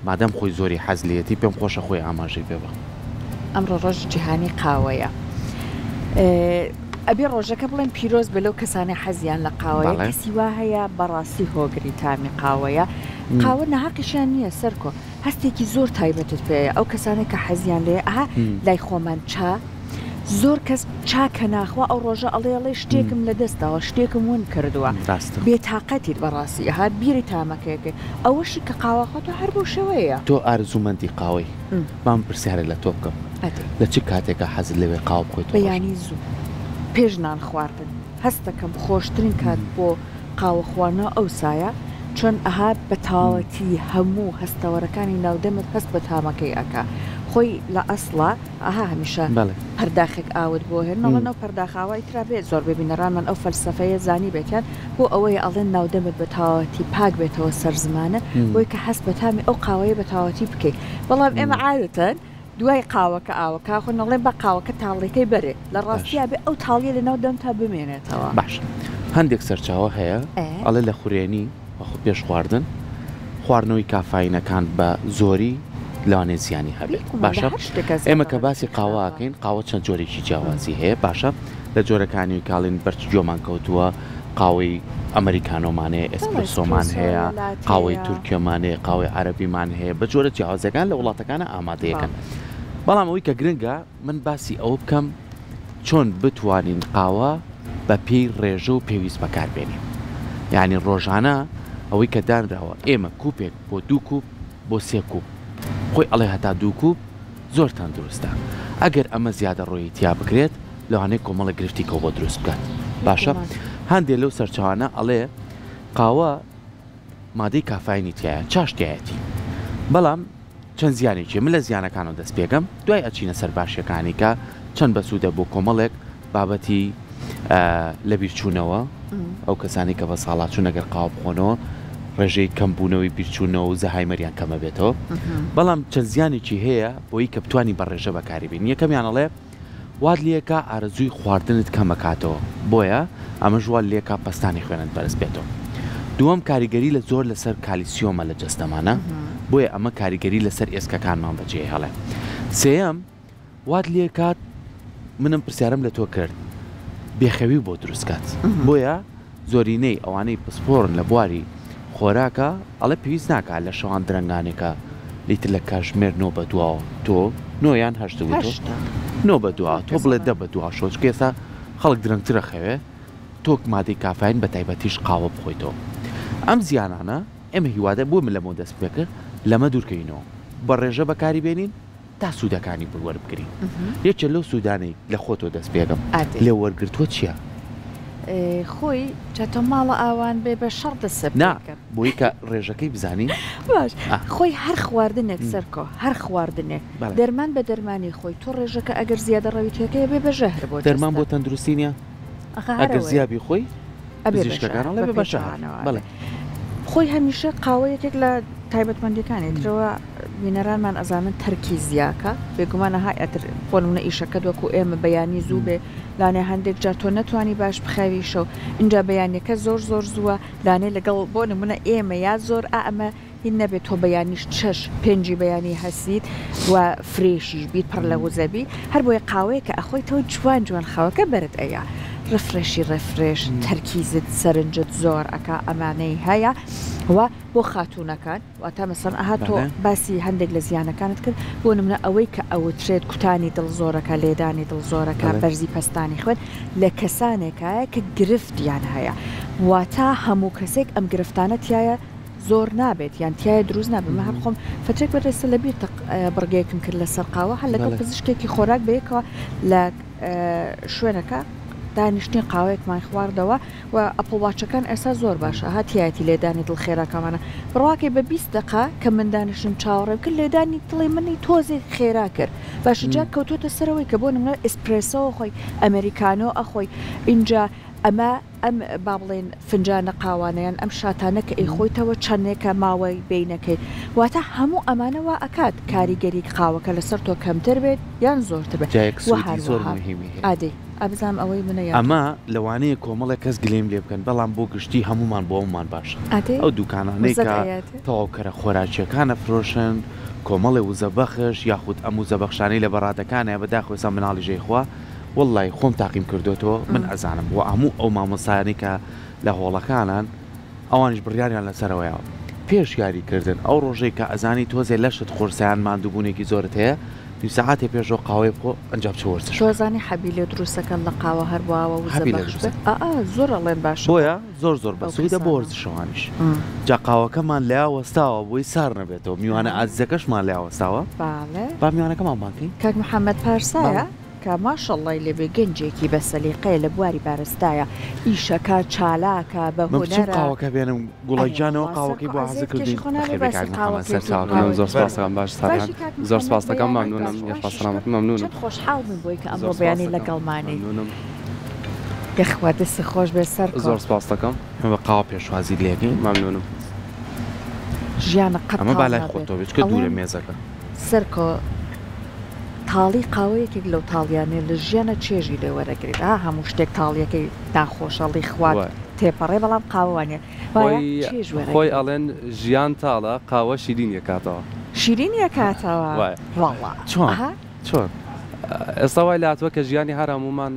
مادەم خۆی زۆری حەزلیەتی پێم خۆشە خۆی ئاماژەی پێ بە. ئەمڕۆ ڕۆژ جیهانی قاوەیە. ئەبێ ڕۆژەکە بڵێن پیرۆز بە لەو کەسانی حەزیان لە قاوەیە کەسی وا هەیە بەڕاستی هۆگری تامی قاوەیە. قاوە نەهاقیشیان نییە سەرکۆ هەستێکی زۆر تایبەتت پێەیە ئەو کەسانێک کە حەزیان لێ ئەها لای خۆمان چا زۆر کەس چاکە ناخوا ئەو ڕۆژە ئەڵێ شتێکم لە دەستەوە شتێکم ون کردووە بێتاقەتیت بەڕاستی ئەها بیری تامەکەیەکە ئەوەشی کە قاوەخۆتە هەر بۆ شەوەیە تۆ ئارزومەندی قاوەی مام پرسیارە لە تۆ بکەم لە چ کاتێکە حەزت لەوێ قاو بخۆیت بەیانی زوو پێش نان خواردن هەستەکەم خۆشترین کات بۆ قاوە خواردنەوە ئەو سایە چۆن ئەها بە تاوەتی هەموو هەستەوەرەکانی ناودەمت هەست بە تامەکەی ئەکا خۆی لە ئەسڵا ئەها هەمیشە پەرداخێک ئاوت بۆ هێنەوەنەوە پەرداخاوای ترا بێت زۆر ببینەڕانمان ئەو فەلسەفەیە زانی بێتیان بۆ ئەوەی ئەڵێن ناودەمت بە تاوەتی پاک بێتەوە سەرزمانە بۆی کە هەست بە تامی ئەو قاوەیە بە تاوەتی بکەیت بەڵام ئێمە عادەتەن دوای قاوەکە ئاوەکە خۆ نەڵێ بە قاوەکە تاڵەکەی بەرێ لە ڕاستیا بێ ئەو تاڵیە لە ناو دەم تا بمێنێتەوە باش هەندێک سەرچاوە هەیە ئەڵێ لە خوێنی پێش خواردن خواردنەوەی کافاینەکان بە زۆری لەوانێ زیانی هەبێت باشە ئێمە کە باسی قاواکەین قاوە چەند جۆرێکی جیاوازی هەیە باشە لە جۆرەکانی و کاڵین بەرچ جۆمان کەوتووە قاوەی ئەمریکانۆمانەیە ئەسپرسۆمان هەیە قاوەی تورکیۆمانەیە قاوەی عەرەبیمان هەیە بە جۆرە جیاوازەکان لە وڵاتەکانە ئامادەیەکەن بەڵام ئەوەی کە گرنگە من باسی ئەوە بکەم چۆن بتوانین قاوە بە پێی ڕێژە و پێویست بەکاربێنین یعنی ڕۆژانە ئەوەی کە دانراوە ئێمە کوپێک بۆ 2 کوب بۆ 3 کوب خۆی ئەڵێ هەتا 2 کوب زۆر تەندروستە ئەگەر ئەمە زیادە ڕۆیی تیا بکرێت لەوانەیە کۆمەڵە گرفتیکەوە بۆ دروست بکات باشە هەندێک لەو سەرچاوانە ئەڵێ قاوە مادەی کافاینی تایە چاشتایەتی بەڵام چەند زیانێکی من لە زیانەکانەوە دەست پێگەم دوای ئەچینە سەر باشیەکانی کە چەند بەسوودە بۆ کۆمەڵێک بابەتی لە بیرچوونەوە ئەو کەسانی کە بە ساڵات چوون ئەگەر قاو بخۆنەوە ڕێژەی کەمبوونەوەی بیرچوونەوە و زەهایمەریان کەمە بێتەوە بەڵام چەند زیانێکی هەیە بۆی کە بتوانی بە ڕێژە بەکاریبین یەکەمیانەڵێ واد لێکە ئارەزووی خواردنت کەمەکاتەوە بۆیە ئەمە ژوال لێکە پستانی خوێنت بەرز بێتەوە دووەم کاریگەری لە زۆر لەسەر کالیسیۆمە لە جەستەمانە بۆیە ئەمە کاریگەری لەسەر ئێسکەکانمان بەجێ هەڵێ سێەم واد لێکات منم پرسیارم لە تۆ کرد بێخەوی بۆ دروستکات بۆیە زۆرینەی ئەوانەی پسپۆرن لە بواری خۆراکە ئەڵێ پێویست ناکات لە شەوان درەنگانێکە لیتر لە کاژمێر 9 بە دواوە تۆ 9 یان 9 بە دوا تۆ بڵێ 10 بە دوا شۆچ کێسا خەڵک درەنگترە خەوێ تۆک مادەی کافاین بە تایبەتیش قاوە بخۆیتەوە ئەم زیانانە ئێمە هیوادە بۆ من لەمە دەست پێکرد لەمە دوورکەینەوە بە ڕێژە بەکاری بێنین تا سوودەکانی بوەربگرین یەکێ لەو سوودانەی لە خۆتۆ دەست پێگەم لێ وەرگرتووە چییە؟ خۆی چاتۆ ماڵە ئاوان بێ بە شەڕ دەسەب بۆی کە ڕێژەکەی بزانین باش خۆی هەر خواردنێک سەرکۆ هەر خواردنێک دەرمان بە دەرمانی خۆی تۆ ڕێژەکە ئەگەر زیادە ڕەویتەکەی بێ بە ژەهر بۆ دەرمان بۆ تەندروستی نیە ئەگەر زیابی خۆی پزیشکەکانەڵێ بە بەشانەوە بڵێ خۆی هەمیشە قاوەیەکێک لە تایبەتمەندەکانی ترەوە وینەرانمان ئەزانن تەرکی زیاکە بێگومانە هایەتر بۆنمونە ئیشەکەت وەکو ئێمە بەیانی زوو بێ لانێ هەندێک جار تۆ نەتوانی باش بخەویشە و اینجا بەیانەکە زۆر زووە لانێ لەگەڵ بۆ نمونە ئێمە یا زۆر ئەمە هین نەبێت تۆ بەیانیش چەش پێنجی بەیانی هەسیت و فرێشیش بیت پڕ لە وزەبی هەر بۆیە قاوەیە کە ئەخۆی تۆ جوان خاوەکە بەرت ئەیە ڕفرێش تەرکیزت سەرنجت زۆر ئەکا ئەمانەی هەیە و بۆ خاتوونەکان واتە مەسەن ئەها تۆ باسی هەندێک لە زیانەکانت کرد بۆ نمونە ئەوەی کە ئەوترێت کوتانی دڵ زۆرەکە لێدانی دڵ زۆرەکە بەرزی پەستانی خوێن لە کەسانێکایە کە گرفتیان هەیە واتە هەموو کەسێک ئەم گرفتانە تایە زۆر نابێت یان تایە دروست نابێت مە هەر خۆم فترێک بەڕێستە لە بیر بڕگەیەکم کرد لەسەر قاوە هەر لەگەڵ پزیشکێکی خۆراک بەیەکەوە لە شوێنەکە دانیشتنی قاوەیەکمان خواردەوە و ئەپڵواچەکان ئێستا زۆر باشە هاتیایەتی لێدانی دڵ خێراکەمانە بڕواکەی بە 20 دقا کە من دانیشتم چاوەڕێ کرد لێدانی دڵی منی تۆزی خێرا کرد باشە جا کەوتۆتە سەرەوەی کە بۆ نمونە ئیسپرێسۆ خۆی ئەمریکانۆ ئەخۆی اینجا ئەمە ئەم با بڵێن فنجانە قاوانەیان ئەم شاتانە کە ئەیخۆیتەوە چەندێکە ماوەی بینەکەی واتە هەموو ئەمانەوە ئەکات کاریگەری قاوەکە لەسەر تۆ کەمتر بێت یان زۆرتر بێت زۆر مهمی ئادەی ئابزانام ئەوەی منە ئەمە لەوانەیە کۆمەڵێک کەس گلێم لێ بکەن بەڵام بۆ گشتی هەمومان بۆ ئەومان باشە ئەو دوکانانەی کە تەواوکەرە خۆراکیەکانە فرۆشن کۆمەڵی وزە بەخش یاخود ئەم وزە بەخشانەی لە بەڕاتەکانە بەداخۆسا مناڵی ژێخوا وەڵی خۆم تاقیم کردوێتەوە من ئەزانم و هەموو ئەو مامۆسایانی کە لە هۆڵەکانان ئەوانش بڕیاریان لەسەرەوەیەوە پێش یاریکردن ئەو ڕۆژەی کە ئەزانی تۆزێ لەشت خۆرسیان ماندووبوونێکی زۆرت هەیە ساعتێ پێشۆ قاوەی بخۆ ئەنجام چوەرسش شۆزانی حەبی لێ دروستەکەن لە قاوە هەروەوە زۆر ئەڵێن باش بۆیە زۆر بەسوودە بۆ وەرزشەوانیش جا قاوەکەمان لیا وەستاوە بۆی سار نەبێتەوە میوانە ئازیەکەشمان لیا وەستاوە با میوانەکەمان بانکەین کاک محەممەد پارسایە کە ماشەڵی لەبێ گەنجێکی بە سەلیقەیە لە بواری بارستایە ئیشەکە چالاکە بە قاوەکە بێنم گوڵەجانەوە قاوەکەی بۆ حەزکردی زۆر سپاسەکەم باش زۆر سپاسەکەم مەمنونم پاسەڵامەت مەمنونم خۆشحاڵ من بۆی کە ئەمڕۆ بەیانی لەگەڵمانی پێخوا دەستی خۆش بێ سەر زۆر سپاسەکەم بە قاوە پێشوازی لێگەین مەمنونم ژیانە ئەمە بالای خۆتەوە بێت کە دوورە مێزەکە سەرکۆ تاڵی قاوەیەکێک لەو تاڵیانێ لە ژیانە چێژی لێ وەرەگریت هەموو شتێک تاڵیەکەی ناخۆشەڵی خوارد تێپەڕێ بەڵام قاوانێ خۆی ئەڵێن ژیان تاڵە قاوە شیرینیە کاتەوە شیرینیە کاتەوە چۆن ئێستا وای لاتوە کە ژیانی هەر هەمومان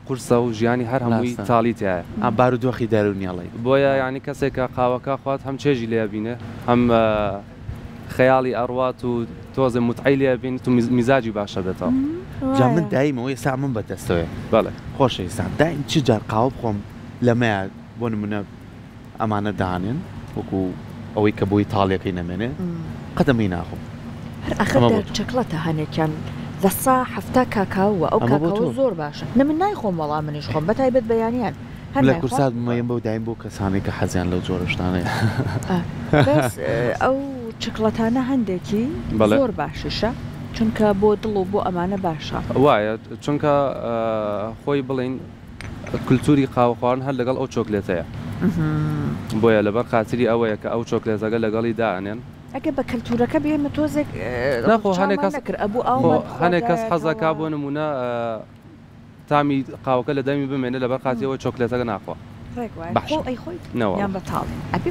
قورسە و ژیانی هەر هەمووی تاڵی تایە ئەم بارودۆخی دەرونیاڵی بۆیە یعنی کەسێک کە قاوەکە خوات هەم چێژی لێ بینێ هەم خەیاڵی ئەڕوات و تۆزە متعی لێ بین تو میزاجی باشە بێتەوە جا من دایمەوە ئێستا من بەدەستەوەی بەڵێ خۆشە ئێستا دایم چ جار قاوە بخۆم لەمەیە بۆ نمونە ئەمانە دانێن وەکو ئەوەی کە بۆی تاڵیەکەی نەمێنێ قەدەمی ناخۆم ئەخر چکلەتە هەنێکیان دەسا هەفتا کاکاوە ئەو کاکاوە زۆر باشە نە من نایخۆم وەڵام منیش خۆم بەتایبەت بەیانیان لە کورسات مەیم بەو دایم بۆ کەسانی کە حەزیان لەو جۆرەشتانەیە ئەو چکلەتانە هەندێکی زۆر باششە چونکە بۆ دڵ و بۆ ئەمانە باشە وایە چونکە خۆی بڵین کولتوری قاوە خواردن هەر لەگەڵ ئەو چۆکلێتەیە بۆیە لەبەر خاتری ئەوەیە کە ئەو چۆکلێتەکە لەگەڵی دانێن ئەگە بە کەلتورەکە بێمە تۆزێک هەنێک کەس حەزەکە بۆ نمونە تامی قاوەکە لە دەمی بمێنێ لەبەر خاتیەوە چۆکلێتەکە ناخوا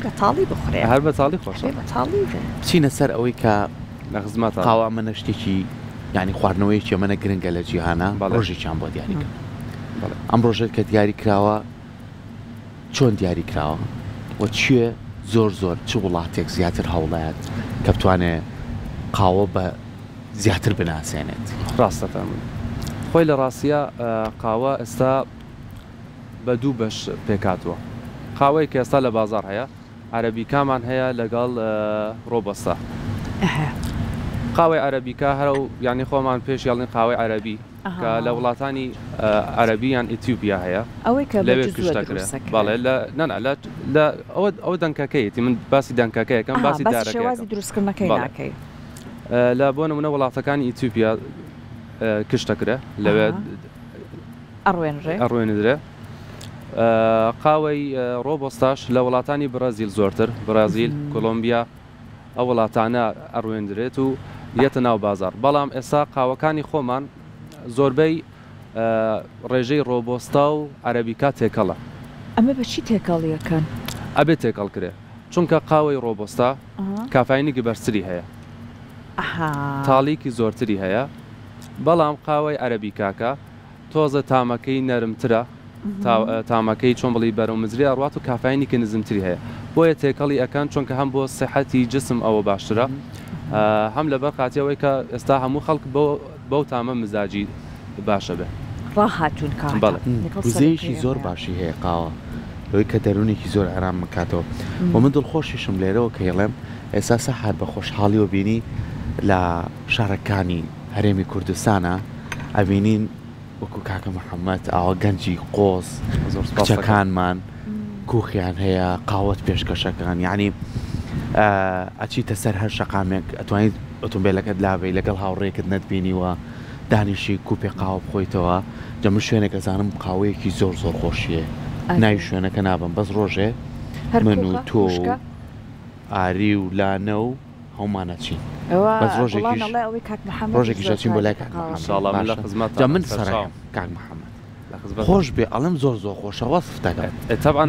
بەتاڵی بخورێ هەر بەتاڵی خۆشە بچینە سەر ئەوەی کە لە خزمەت قاوە منە شتێکی ینی خواردنەوەیکی منە گرنگە لە جیهانە ڕۆژێکیان بۆ دیاریکە ئەم ڕۆژێت کە دیاری کراوە چۆن دیاری کراوە و چیە زۆر چ وڵاتێک زیاتر هەوڵایەت کە بتوانێت قاوە بە زیاتر بناسێنێت ڕاستەکە من خۆی لە ڕاستیە قاوە ئێستا بە دوو بەش پێکاتوە قاوەی کە ئێستا لە بازار هەیە عەرەبیکامان هەیە لەگەڵ ڕۆبەستە قاوەی عەرەبیکا هەرە و یعنی خۆمان پێش یاڵین قاوەی عەرەبی کە لە وڵاتانی عەرەبی یان ئیتیوپیا هەیە لەوێ کشتەکرێت بەڵێ لە ئەو دەنکەکەیەتی من باسی دەنکەکەیەکەم باسی دارەکەی دروستکردنەکەی ناکەی لە بۆ نمونە وڵاتەکانی ئیتیوپیا کشتەکرێ لەوێ ئەڕوێنرێ قاوەی ڕۆبۆستاش لە وڵاتانی برازیل زۆرتر برازیل کۆلۆمبیا ئەو وڵاتانە ئەڕوێندرێت و یەتە ناو بازار بەڵام ئێستا قاوەکانی خۆمان زۆربەی ڕێژەی ڕۆبۆستا و عەرەبیکا تێکەڵە ئەمە بەچی تێکەڵیەکەن ئەبێت تێکەڵ کرێ چونکە قاوەی ڕۆبۆستا کافاینێکی بەرزتری هەیە تاڵێکی زۆرتری هەیە بەڵام قاوەی عەرەبیکاکە تۆزە تامەکەی نەرمترە تامەکەی چۆن بڵی بەرەو مزری ئەڕوات و کافاینێکی نزمتری هەیە بۆیە تێکەڵی ئەەکەن چونکە هەم بۆ سیحەتی جسم ئەوە باشترە هەم لەبەر قاتیەوەی کە ئێستا هەموو خەڵک بەو تامە مزاجی باشە بێ ڕاهاتون وزەیەکی زۆر باشی هەیە قاوە لەوەی کە دەرونێکی زۆر ئارام بکاتەوە و من دڵخۆشیشم لێرەوە کە هێڵێم ئێستا سەحات بە خۆشحاڵیەوە بینی لە شارەکانی هەرێمی کوردستانە ئەبینین وەکو کاکە محەممەد ئاوە گەنجی قۆز کچەکانمان کوخیان هەیە قاوەت پێشکەشەکان یعنی ئەچیتە سەر هەر شەقامێک ئەتوانیت ئۆتۆمبیلەکەت لاوەی لەگەڵ هاوڕێکت نەتبینیوە دانیشی کوپێ قاوە بخۆیتەوە جەمە شوێنێک ئەزانم قاوەیەکی زۆر خۆشیە ناوی شوێنەکە نابم بەس ڕۆژێ من و تۆ ئاری و لانە و هەمانەچین بەس ڕۆژێکی ژەچین بۆ لای کاک محەممەد جا من سەرم کاک محەممەد خۆش بێ ئەڵم زۆر خۆشە وەسفتەکە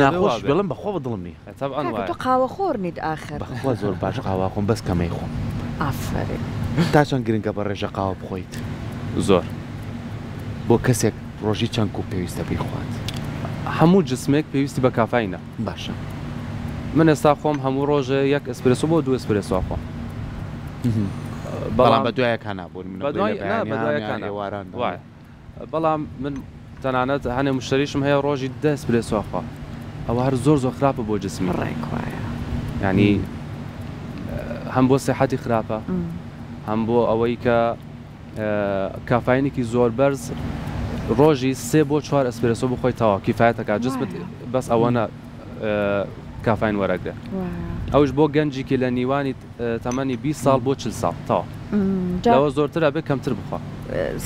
ناخۆش بڵم بەخۆ بەدڵم نیە تۆ قاوە خۆرنیت ئاخر بەخوا زۆر باش قاوا خۆم بەس کەمەی خۆم ئافرین تا چەند گرنگە بە ڕێژە قاوە بخۆیت زۆر بۆ کەسێک ڕۆژی چەند و پێویستە بیخوات هەموو جسمێک پێویستی بە کافاینە باشە من ئێستا خۆم هەموو ڕۆژە یەک ئەسپرسۆ بۆ 2 ئەسپرسۆ خۆم بەڵام بە دوایەکان نابوون بەڵام من تەنانەت هەنێ مشتریشم هەیە ڕۆژی 10 ئەسپرسۆ خوا ئەوە هەر زۆر خراپە بۆ جسمی ینی هەم بۆ سیحەتی خراپە هەم بۆ ئەوەی کە کافاینێکی زۆر بەرز ڕۆژی 3 بۆ 4 ئەسپرسۆ بخۆی تەوا کیفایەتەکە جسمت بەس ئەوەنە کافاین وەرەگرێت ئەوش بۆ گەنجێکی لە نیوانی تەمەنی 20 ساڵ بۆ 40 ساڵ تەوا لەوە زۆرترە بێ کەمتر بخوا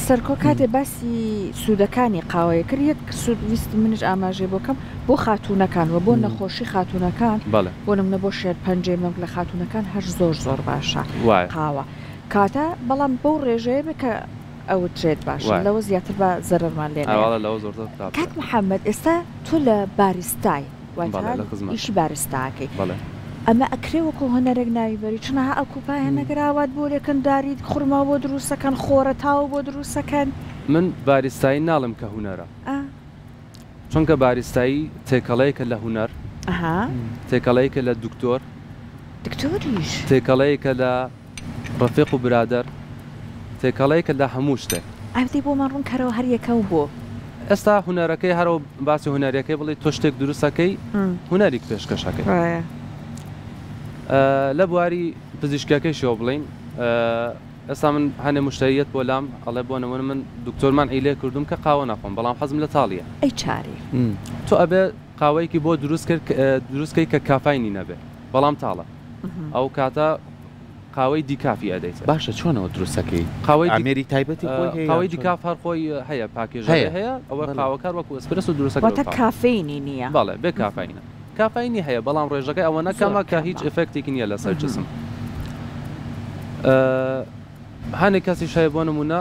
سەرکۆ کاتێ باسی سوودەکانی قاوەیە کرد یەک سوود ویست منش ئاماژێ بۆکەم بۆ خاتوونەکانوە بۆ نەخۆشی خاتوونەکان بۆ نمونە بۆ شێر پەنجەی مەنگ لە خاتوونەکان هەر زۆر باشە قاوە کاتە بەڵام بەو ڕێژەیە بکە ئەوە ترێت باشە لەوە زیاتر بە زەرمان لێ کاک محەممەد ئێستا تۆ لە باریستای ئیشی باریستاکەی ئەمە ئەکرێ وەکو هەنەرێک ناویبەری چونەها ئەو کوپای هەنەگراوات بۆ لێکن داریت خورما بۆ دروستەکەن خۆرە تاوە بۆ دروستەکەن من باریستایی ناڵم کە هوەرە چونکە باریستایی تێکەڵەیەکە لە هوەر تێکەڵەیەکە لە دکتۆر دکتۆریش تێکەڵەیەکە لە ڕەفیق و برادەر تێکەڵەیەکە لە هەموو شتێک ئەدی بۆ من ڕوونکەرەوە هەر یەکە و بۆ ئێستا هوەرەکەی هەرەوە باسی هوەرەکەی بڵێ تۆ شتێک دروستەکەی هوەریک پێشکەشەکەی لە بواری پزیشکەکەی شێوە بڵین ئێستا من هەنێ مشتریەت بۆ لام ئەڵێ بۆ نمونە من دکتۆرمان ئەیلێ کردوم کە قاوە ناخۆم بەڵام حەزم لە تاڵیە ئەی چاری تۆ ئەبێ قاوەیەکی بۆ دروستکەی کە کافاینی نەبێ بەڵام تاڵە ئەو کاتە قاوەی دیکافی ئەدەیت باشە چۆنەوە دروستەکەی قاوەی ئەمێری تایبەتی قاوەی دیکاف هەر خۆی هەیە پاکێژ هەیە ئەوە قاوەکار وەکو ئەسپرسۆ دروستەکە کافینی نییە بەڵێ بێ کافاینە کافاینی هەیە بەڵام ڕێژەکەی ئەوە نەکەمە کە هیچ ئفکتێکی نییە لەسەر جسم هەنێک کەسی شایە بۆ نمونە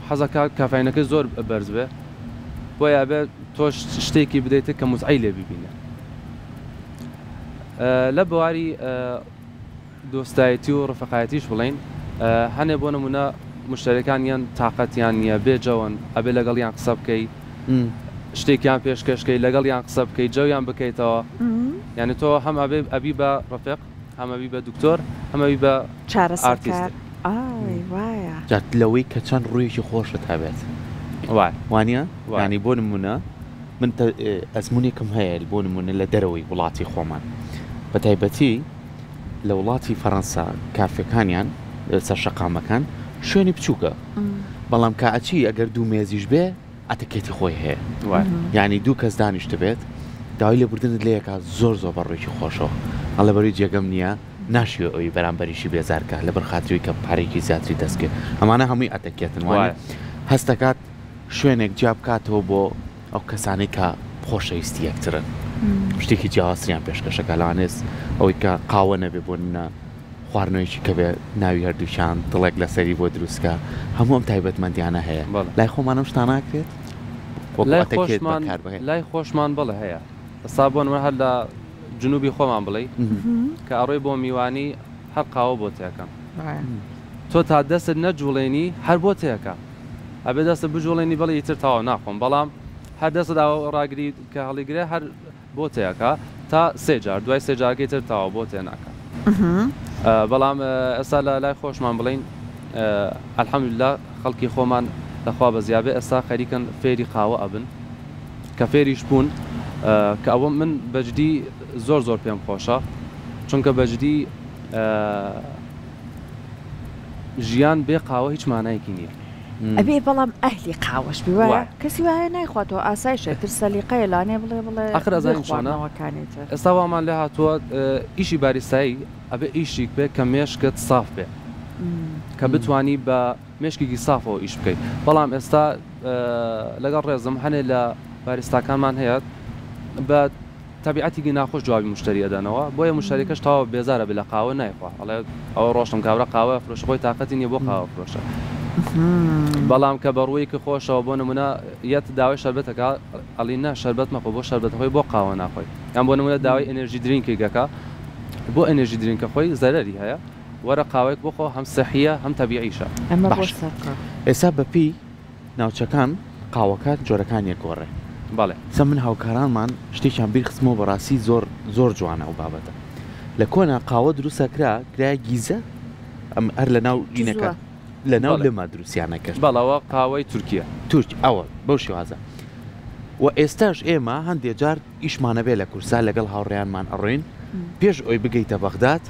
حەزەکە کافاینەکەی زۆر بەرز بێ بۆیە بێ تۆش شتێکی بدەیتە کە موزعی لێ ببینە لە بواری دۆستایەتی و ڕفقایەتیش بڵین هەنێ بۆ نمونە مشتریەکان یان تااقەتیان نییە بێجەوەن ئەبێ لەگەڵیان قسە بکەیت شتێکیان پێشکەشکەی لەگەڵیان قسە بکەیت جەویان بکەیتەوە یعنی تۆ هەم ئەبی بە ڕفیق هەمەبی بە دکتۆر هەمەوی بە ئارتیست جات لەوەی کە چەند ڕوویەکی خۆشت هەبێت وانە ینی بۆ نمونە من ئەزمونێکم هەیە بۆ نمونە لە دەرەوەی وڵاتی خۆمان بە تایبەتی لە وڵاتی فەڕەنسا کافەکانیان سەر شەقامەکان شوێنی بچووکە بەڵام کاچی ئەگەر دوو مێزیش بێ ئەتەکێتی خۆی هەیە یعنی دوو کەس دانیشت بێت داوای لێ بردنت لەیەکە زۆر بەڕێکی خۆشەوە ئەڵە بەروی جێگەم نییە ناشوێ ئەوی بەرامبەریشی بێزارکە لە بەرخاتریوی کە پارێکی زیاتری دەستکرد ئەمانە هەمووی ئەتەکێتن وایە هەستەکات شوێنێک جیاب بکاتەوە بۆ ئەو کەسانی کە خۆشەویستی یەکترن شتێکی جیاواسریان پێشکەشەکە لەوانێت ئەوەی کە قاوە نەبێ بۆ نە خواردنەوەیکی کە بێ ناوی هەردووشان دڵێک لەسەری بۆ دروستکە هەموو ئەم تایبەتمەندیانە هەیە لای خۆمانم شتان ناکرێت لای خۆشمان بڵێ هەیە ئەستا بۆن هەر لە جنوبی خۆمان بڵێ کە ئەڕۆی بۆ میوانی هەر قاوە بۆ تێەکەم تۆ تا دەستت نەجوڵێنی هەر بۆ تێەکە ئەبێ دەستە بجوڵێنی بڵێ ئیتر تاوە ناخۆم بەڵام هەر دەستت ڕاگری کە هەڵیگرێ هەر بۆ تێەکە تا سێ جار دوای سێ جارگەی تر تاوە بۆ تێناکە بەڵام ئێستا لە لای خۆشمان بڵین ئەلحەمدوللا خەڵکی خۆمان لەخوا بەزیابێ ئێستا خەریکن فێری قاوە ئەبن کە فێریش بوون کە ئەوە من بەجدی زۆر پێم خۆشە چونکە بەجدی ژیان بێ قاوە هیچ مانایەکی نییە ئەبێ بەڵام ئەهلی قاوەش بوایە کەسی وایە نایخواتەوە ئاسایشێتتر سەلیقەیە لانێ بڵێ ئەخر ئەزانی چۆنەوەکانێتە ئێستا وامان لێ هاتووە ئیشی باریستایی ئەبێ ئیشیک بێ کە مێشکت صاف بێ کە بتوانی بە مێشکێکی صافەوە ئیش بکەیت بەڵام ئێستا لەگەڵ ڕێزم هەنێ لە باریستاکانمان هەیە بە تابعەتی ناخۆش جوابی مشتری ئەدانەوە بۆیە مشتریەکەش تاوە بێزارە بێ لە قاوە نایخوا ئەڵێ ئەوە ڕۆشتم کابرا قاوە فرۆش خۆی تااقەتی نیە بۆ قاوە فرۆشە بەڵام کە بەڕوویکە خۆشەوە بۆ نمونە یەت داوای شەربەتەکە ئەڵی نا شەربەت مەخۆ بۆ شەربەتەخۆی بۆ قاوە ناخۆی یان بۆ نمونە داوای ئەنێرژی درینکێکەکە بۆ ئەنێرژی درینکە خۆی زەرەری هەیە وەرە قاوەیەک بۆخۆ هەم سەحیە هەم تەبیعیشە ئێستا بەپی ناوچەکان قاوەکان جۆرەکان یەکگۆڕێ بەڵێ سە من هاوکارانمان شتێکیان بیر خستمەوە بەڕاستی زۆر جوانە ئەو بابەتە لە کۆنا قاوە دروستەکرا کرای گیزە ئەم هەر لە ناو دینەکە لە ناو لەما دروستیانە کرد بەڵەوە قاوەی تورکیە تورک ئەوە بەو شێوازە و ئێستاش ئێمە هەندێک جار ئیشمانە بێ لە کورسا لەگەڵ هاوڕێیانمان ئەڕۆین پێش ئەوی بگەیتە بەغداد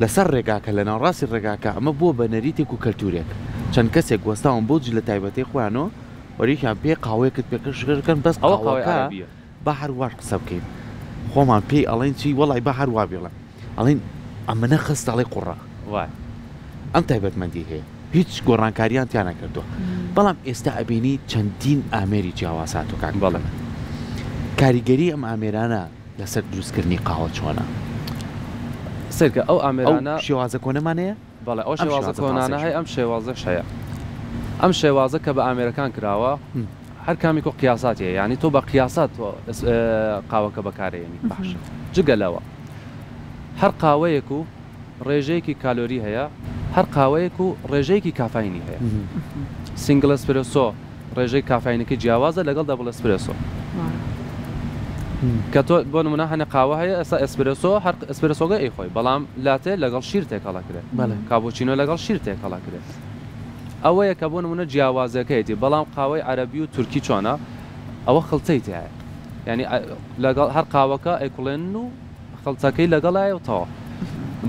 لەسەر ڕێگاکە لە ناوڕاستی ڕێگاکە ئەمە بووە بە نەریتێک و کەلتورێک چەند کەسێک وەستاون بۆ لە تایبەتی خۆیانەوە وەریان پێ قاوەیەکت پێکەشەکەن بەس قاوەکە بە هەروار قسە بکەین خۆمان پێی ئەڵێن چی وەڵی بە هەروە بێڵێن ئەڵێن ئەمەنە خست ئەڵێ قوڕە ئەم تایبەتمەندی هەیە هیچ گۆڕانکاریان تیان نەکردووە بەڵام ئێستا ئەبینی چەندین ئامێری جیاوازات و کاک بەڵێن کاریگەری ئەم ئامێرانە لەسەر دروستکردنی قاوە چۆنە سەرکە ئەو ئامێرانە شێوازە کۆنەمانەیە بەڵێ ئەو شێوازە کۆنانە هەیە ئەم شێوازەش هەیە ئەم شێوازە کە بە ئامێرەکان کراوە هەر کامیکۆ قیاسات هەیە ینی تۆ بە قیاسات قاوەکە بەکارێنی باش جگەلەوە هەر قاوەیەک و ڕێژەیەکی کالۆری هەیە هەر قاوەیەک و ڕێژەیەکی کافاینی هەیە سینگل ئەسپرێسۆ ڕێژەی کافاینەکەی جیاوازە لەگەڵ دەبڵ ئەسپرێسۆ کە تۆ بۆ نمونە هەنە قاوە هەیە ئێستا ئەسپرێسۆ هەر ئەسپرێسۆگە ئەیخۆی بەڵام لاتێ لەگەڵ شیر تێکەڵەکرێت کابۆچینۆ لەگەڵ شیر تێکەڵەکرێت ئەوەیە کە بۆ نمونە جیاوازەکەیەتی بەڵام قاوەی عەرەبی و تورکی چۆنە ئەوە خەڵتەی تایە ینی لەگەڵ هەر قاوەکە ئەیکوڵێن و خەڵتەکەی لەگەڵایە و تەواو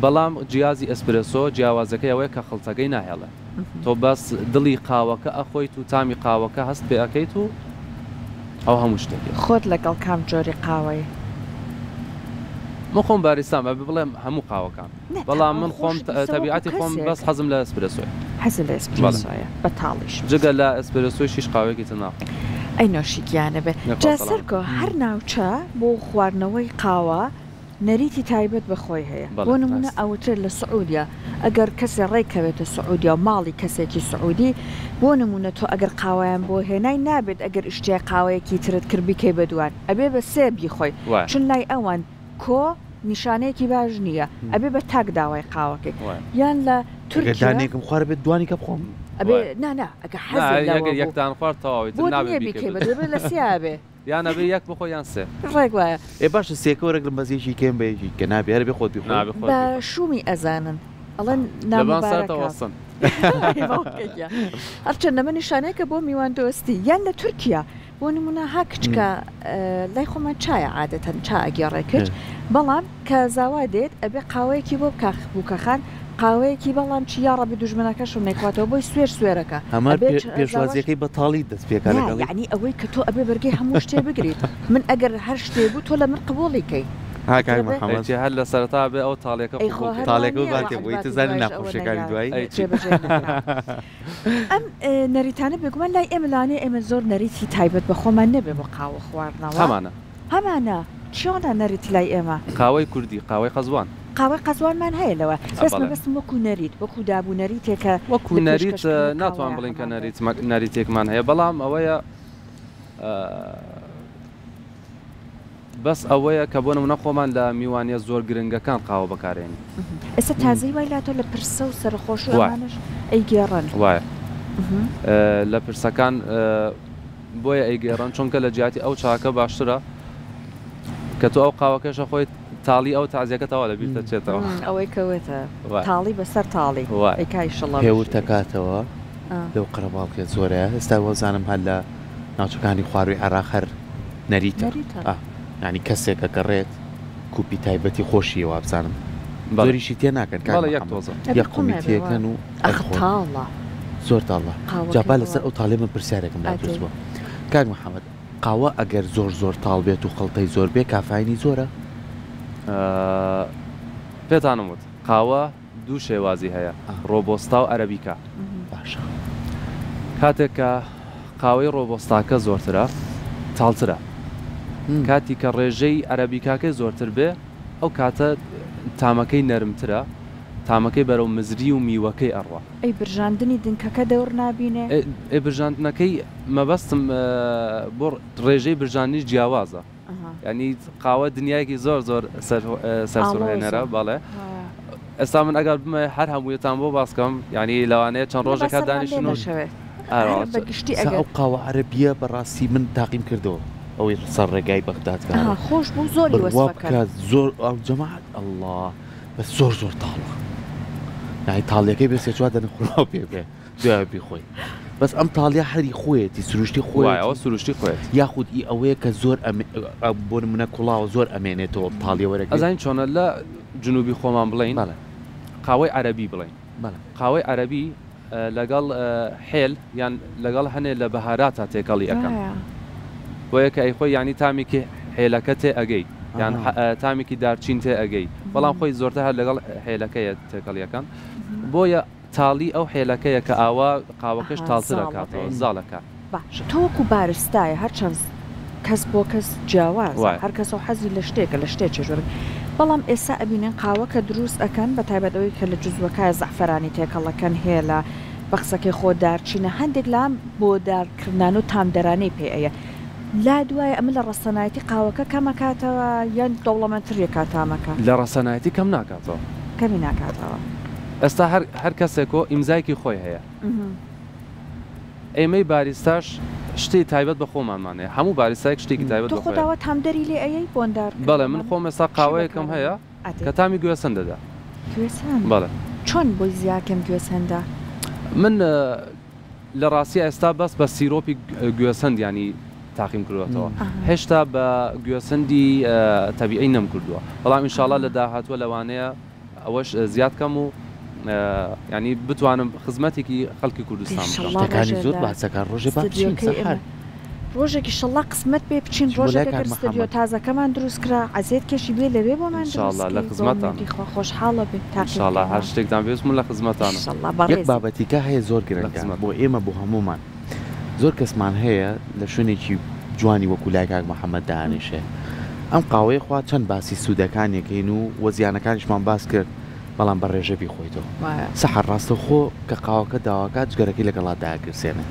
بەڵام جیازی ئەسپرێسۆ جیاوازەکەی ئەوەیە کە خەڵتەکەی ناهێڵێ تۆ بەس دڵی قاوەکە ئەخۆیت و تامی قاوەکە هەست پێ ئەەکەیت و ئەو هەموو شتێکی خۆت لەگەڵ کام جۆری قاوەی من خۆم باریستان بە بڵێم هەموو قاوەکان بەڵام من خۆم تەبیعەتی خۆم بەس حەزم لە ئەسپرێسۆی حەز لە ئەسپرێسۆیە بە تاڵیش جگە لە ئەسپرێسۆی شیش قاوەیەکی تر ناخۆم ئەی نۆشیگیانە بێ جا سەرکۆ هەر ناوچە بۆ خواردنەوەی قاوە نەریتی تایبەت بەخۆی هەیە بۆ نمونە ئەوتر لە سعودیا ئەگەر کەسێ ڕێکەوێتە سعودیا و ماڵی کەسێکی سعودی بۆ نمونە تۆ ئەگەر قاوایان بۆ هێنای نابێت ئەگەر شتێ قاوەیەکی ترت کردبیکەی بەدوان ئەبێ بە سێبی خۆی چون لای ئەوان کۆ نیشانەیەکی باش نییە ئەبێ بە تاک داوای قاوەکەی یان لە تورکیانێکم خوار بێت دوانی کە بخۆم ئەبێ نانا ئەگە حەزەگەر یەکتان خوارد تەواویت نابێ لە سیابێ یان ئەبێ یەک بخۆ یان سێ ڕێک وایە ئێ باشە سێکە وەرەگرم بەزیێکی کێم بەیەکی کە نابێ هەر بێ خۆت بە شومی ئەزانن ئەڵەن نامبارەکەوەسن هەرچەندە من نیشانەیەکە بۆ میوان دۆستی یان لە تورکیا بۆ نمونە ها کچکە لای خۆمان چایە عادەتەن چا ئەگەڕێ کرد بەڵام کە زاوا دێت ئەبێ قاوەیەکی بۆ بووکەخان قاوەیەکی بەڵام چی یاڕەبی دوژمنەکەشم نێکواتەوە بۆی سوێرەکە ئەمە پێشوازیەکەی بەتاڵی دەست پێکار ینی ئەوەی کە تۆ ئەبێ بەرگەی هەموو شتێ بگریت من ئەگەر هەر شتێ بوو تۆ لە من قبوڵیکەی هەر لە سەرتا بێ ئەو تاڵێکە تاڵێکە و باتێ بۆی تزانانی ناخۆشیەکانی دوایی ئەم نەریتانە بێگومان لای ئێمەلانێ ئێمە زۆر نەریتی تایبەت بە خۆمان نەبێ بۆ قاوە خواردنەوە هەمانە چۆنە نەریتی لای ئێمە قاوەی کوردی قاوەی قەزوان قاوە قەزوانمان هەیە لەوە بەستم وەکو نەریت وەکو دابوو نەریتێکە وەکو نەریت ناتوان بڵین کە نەریتێکمان هەیە بەڵام ئەوەیە بەس ئەوەیە کە بۆ نمونە خۆمان لە میوانیە زۆر گرنگەکان قاوە بەکارێنی ئێستا تازەی وای لاتۆ لە پرسە و سەرخۆش ئەمانش ئەیگێڕن وایە لە پرسەکان بۆیە ئەیگێڕن چونکە لە جیاتی ئەو چاکە باشترە کە تۆ ئەو قاوەکەشە خۆی تاڵی ئەو تازیەکەتەوە لە بیرتە چێتەوە ئەوەی کەوێتە تاڵی بەسەر تاڵی ئەیکایشڵە پێورتەکاتەوە لەو قەرەباڵکێ زۆرەیە ئێستا وەزانم هەر لە ناوچەکانی خواروی عێراق نەریتە ینی کەسێکە گەڕێت کوپی تایبەتی خۆشیەوە بزانم زۆریشی تێ ناکەن یەک کومیتیەکەن و تاڵە زۆر تاڵە جاپا لەسەر ئەو تاڵێ من پرسیارێکم داپرسبووە کاک محەممەد قاوە ئەگەر زۆر تاڵ بێت و خەڵتەی زۆر بێ کافاینی زۆرە پێتانم وت قاوە دوو شێوازی هەیە ڕۆبۆستا و ئەرەبیکا باشە کاتێک کە قاوەی ڕۆبۆستاکە زۆرترە تاڵترە کاتی کە ڕێژەی عەرەبیکاکەی زۆرتر بێ ئەو کاتە تامەکەی نەرمترە تامەکەی بەرەو مزری و میوەکەی ئەڕوا ئەی برژاندنی دنکەکە دەور نابینێ برژاندنەکەی مەبەستم بۆ ڕێژەی برژاندنیش جیاوازە ینی قاوە دنیایەکی زۆر سەرسوڕهێنەرە بەڵێ ئێستا من ئەگەر بمە هەر هەموویەتان بۆ باسکەم ینی لەوانەیە چەند ڕۆژەکە دانیشتن ئەو قاوە عەرەبیە بەڕاستی من تاقیم کردەوە ئەوەی سەر ڕێگای بەغدادکە خۆش بوو زۆری وەسفەکە زۆر جەماعەت ئەڵڵا بەس زۆر تاڵە نای تاڵیەکەی بێ سێ چوار دەنە خوراو پێ بکە دوای بیخۆی بەس ئەم تاڵیا هەری خۆیەتی سروشتی خۆی ئەوە سروشتی خۆیت یاخود ئی ئەوەیە کە زۆر بۆ نمونە کوڵاوە زۆر ئەمێنێتەوە تاڵیە وەرەگرێت ئەزانین چۆنە لە جنوبی خۆمان بڵین قاوەی عەرەبی بڵین قاوەی عەرەبی لەگەڵ حێل یان لەگەڵ هەنێ لە بەهاراتە تێکەڵی ئەەکەن بۆیە کە ئەی خۆی ینی تامێکی حێلەکە تێ ئەگەی یان تامێکی دارچین تێ ئەگەی بەڵام خۆی زۆرتر هەر لەگەڵ حێلەکەیە تێکەڵیەکان بۆیە تاڵی ئەو حێلەکەیە کە ئاوا قاوەکەش تاڵترەکاتەوە زاڵەکە باش تۆکو بارستایە هەرچەند کەس بۆ کەس جیاواز هەر کەس و حەزی لە شتێکە لە شتێکی ژۆر بەڵام ئێستا ئەبینێن قاوە کە دروست ئەەکەن بە تایبەتەوەی کە لە جوزوەکە زەعفەرانی تێکەڵەکەن هێلا بەخسەکەی خۆ دارچینە هەندێک لام بۆ دارکردان و تامدەرانەی پێەیە لا دوایە ئەمە لە ڕەسەنایەتی قاوەکە کەمەکاتەوە یان دەوڵەمەندترێک کاتامەکە لە ڕەسەنایەتی کەم ناکاتەوە کەمی ناکاتەوە ئێستا هەر کەسێکۆ ئیمزایکی خۆی هەیە ئێمەی باریستاش شتی تایبەت بە خۆمانمانەیە هەموو باریستایك شتێکی تایبەت بە خۆداوە تامدەری لێ ئەیەی بۆندار بەڵێ من خۆم ئێستا قاوەیەکەم هەیە کە تامی گوێسەن دەدا بەڵێ چۆن بۆی زیاکەم گوێسەندا من لە ڕاستی ئێستا بەس بە سیرۆپی گوێسەند ینی تاقیم کردوێتەوە هێشتا بە گوێسەندی تەبیعی نەم کردووە بەڵام ئینشاڵڵا لە داهاتوە لەوانەیە ئەوەش زیاد کەم و ینی بتوانم خزمەتێکی خەڵکی کوردستان شتەکانی زۆر باسەکان ڕۆژێ بچین سەحر ڕۆژێکی شەڵا قسمت پێ بچین ڕۆژێکە ستودیۆ تازەکەمان دروست کرا عزیێت کێشی بێ لەوێ بۆمان لە خزمەتان خۆشحاڵە انشاءالله هەر شتێکتان پێویستم لە خزمەتانە یەک بابەتیکە هەیە زۆر گرنگە بۆ ئێمە بۆ هەمومان زۆر کەسمان هەیە لە شوێنێکی جوانی وەکو لای کاک محەممەد دانیشێ ئەم قاوەیە خوا چەند باسی سوودەکانێکین و وەزیانەکانیشمان باس کرد بەڵام بە ڕێژەبی خۆیتەوە سەحر ڕاستە خۆ کە قاوەکە داواکات جگەرەکەی لەگەڵا داگرسێنە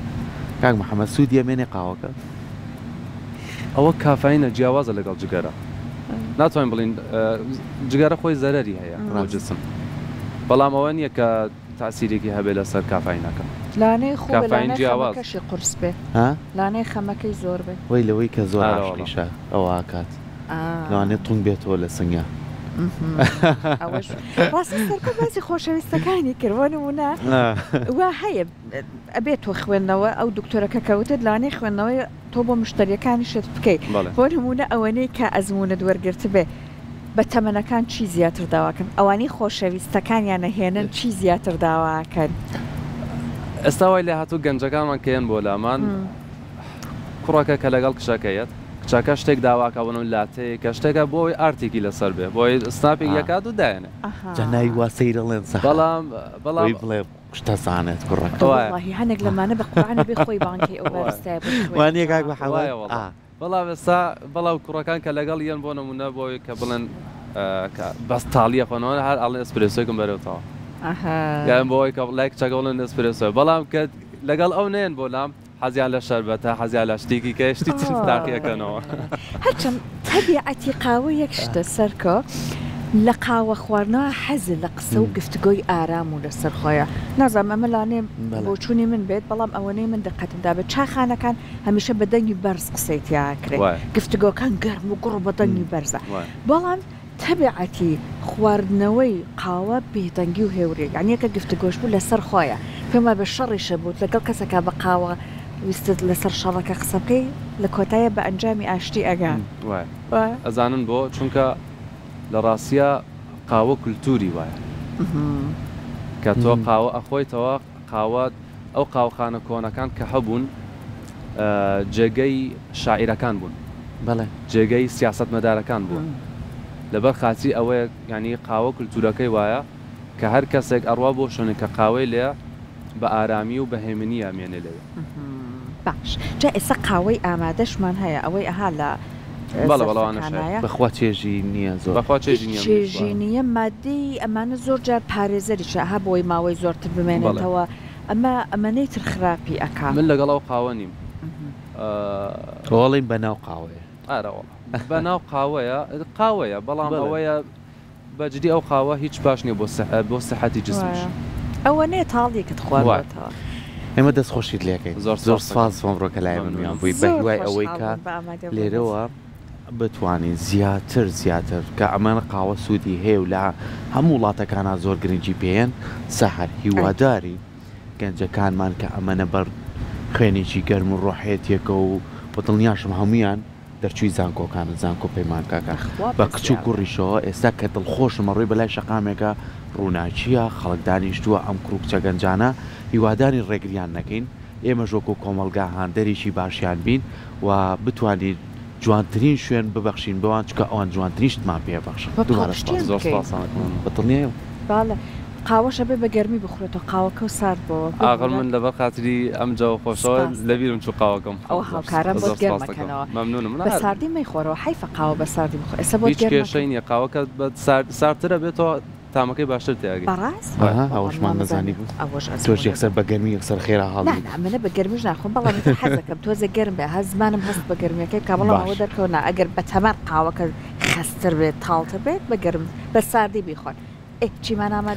کاک محەممەد سوودیە مێنێ قاوەکە ئەوە کافاینە جیاوازە لەگەڵ جگەرە ناتوانین بڵین جگەرە خۆی زەرەری هەیە ڕۆجسم بەڵام ئەوە نییە کە تاسیرێکی هەبێ لەسەر کافاینەکە لانەی خۆین جیاوازەکەشی قورس بێ لانەی خەمەکەی زۆر بێ وەی لەوەی کە زۆر ئاشلیشە ئەوە کات لەوانێت تونگ بێتەوە لە سنگە باسی خۆشەویستەکانی کردوانمونە وا هەیە ئەبێت تۆ خوێندنەوە ئەو دکتۆرەکە کەوتت لانەی خوێندنەوەی تۆ بۆ مشتریەکانی شت بکەیت بۆ نمونە ئەوەنەی کە ئەزمونە دووەرگرت بێ بە تەمەنەکان چی زیاتر داواکەن ئەوانەی خۆشەویستەکانیانە هێنن چی زیاتر داواکەن ئێستا وای لێ هاتوو گەنجەکانمان کەیان بۆ لامان کوڕەکە کە لەگەڵ کشەکەیت کچاکە شتێک داواکە بنم لاتەیە کە شتێکە بۆی ئارتێکی لەسەر بێ بۆی سناپێک یەکات و دایەنێ جەنای واسەیرەڵێن بەڵام بڵێ شتەزانێت کوڕەکەی هەنێک لەمانە بە قوڕانە بێ خۆی بانکی ئەو وانە کاک بە حەوای بەڵام ئێستا بەڵاو کوڕەکان کە لەگەڵ یەن بۆ نمونە بۆی کە بڵێن بەس تاڵیە خۆنەوە هەر ئەڵێن ئەسپرێسۆیکم بەرەوتەوە یان بۆی کە لایک چاگەڵن ئەسپرێسۆ بەڵام کە لەگەڵ ئەو نێن بۆ لام حەزیان لە شەربەتە حەزیان لە شتێکی کە شتی تاقیەکەنەوە هەرچەند تەبیعەتی قاوە یەک شتە سەرکە لە قاوە خواردنەوە حەزە لە قسە و گفتگۆی ئارام و لەسەر خۆیە نازانم ئەمە لانێ بۆچوونی من بێت بەڵام ئەوەنەی من دقەتمدا بێت چاخانەکان هەمیشە بە دەنگی بەرز قسەی تیاکرێت گفتگۆکان گەرم و گوڕ بە دەنگی بەرزە بەڵام تەبیعەتی خواردنەوەی قاوە بێدەنگی و هێورێ یانیەکە گفتگۆش بوو لەسەر خۆیە پێمە بە شەڕیشە بوو لەگەڵ کەسەکە بە قاوە ویستت لەسەر شەڕەکە قسە بکەی لە کۆتایە بە ئەنجامی ئاشتی ئەگەن ئەزانن بۆ چونکە لە ڕاستیە قاوە کولتوری وایە کە تۆ قاوە ئەخۆیتەوە قاوە ئەو قاوخانە کۆنەکان کە هەبوون جێگەی شاعیرەکان بوون بەڵێ جێگەی سیاست مەدارەکان بوون لەبەر خاچی ئەوەیە ینی قاوە کولتورەکەی وایە کە هەر کەسێک ئەڕوا بۆ شوێنێک کە قاوەی لێ بە ئارامی و بەهێمنی ئامێنێ لێ باش جا ئێستا قاوەی ئامادەشمان هەیە ئەوەی ئەها لە بەخوا چێژی نییە زۆر چێژی نییە مادەی ئەمانە زۆر جار پارێزەریش ها بۆی ماوەی زۆرتر بمێنێتەوە ئەمەنەی تر خراپی ئەک من لەگەڵاو قاوە نیم ڕۆڵین بەناو قاوەیە بەناو قاوەیە بەڵام ئەوەیە بەجددی ئەو قاوە هیچ باش نییە بۆ سەحەتی جسمش ئەوە نێ تاڵێکت خوارەوە ئێمە دەستخۆشیت لێکەین زۆر سپاس فۆمڕۆکە لای من بووی بە دوای ئەوەی کە لێرەوە بتوانین زیاتر کە ئەمانە قاوە سوودی هەیە و لە هەموو وڵاتەکانە زۆر گرنگی پێیان سەحەر هیواداری گەنجەکانمان کە ئەمەنە بەر خوێنێکی گەرم و ڕۆحێتێکە و بەدڵنیاشم هەمویان دەرچووی زانکۆکانە زانکۆ پەیمانکەکە بە کچ و کوڕیشەوە ئێستا کە دڵخۆشمە ڕووی بەلای شەقامێکە ڕووناچیە خەڵک دانیشتووە ئەم کوڕکچە گەنجانە هیواداری ڕێگریان نەکەین ئێمە ژۆک و کۆمەلگا هاندەرێکی باشیان بین و بتوانین جوانترین شوێن ببەخشین بەوان چکە ئەوان جوانترینشتمان پێبەخشن بەتڵنیە قاوەشە بێ بە گەرمی بخورێتەوە قاوەکە و سارد بۆ ئاغڵ من لەبەر خاتری ئەم جاوە خۆشەوە لەبیرم چوو قاوەکەم ئەو هاوکارم بۆ گەرمەکەنەوە مەمنونم بە ساردی مەیخۆرەوە حیفە قاوە بە ساردی بخۆ ئێستا بۆ هیچ کێشەی نییە قاوەکە ساردترە بێتەوە تامەکەی باشتر تیاگەی بەڕاست ئەوەشمان نەزانی بوو تۆش یەکسەر بە گەرمی یەکسەر خێرا هەڵی منە بە گەرمیش ناخۆم بەڵام حەزەکەم تۆزە گەرم بێ هەزمانم هەست بە گەرمیەکەی کا بەڵام ئەوە دەرکەونا ئەگەر بە تەمەر قاوەکە خەستر بێت تاڵتر بێت بە گەرم بە ساردی بیخۆن چیمان ئامادە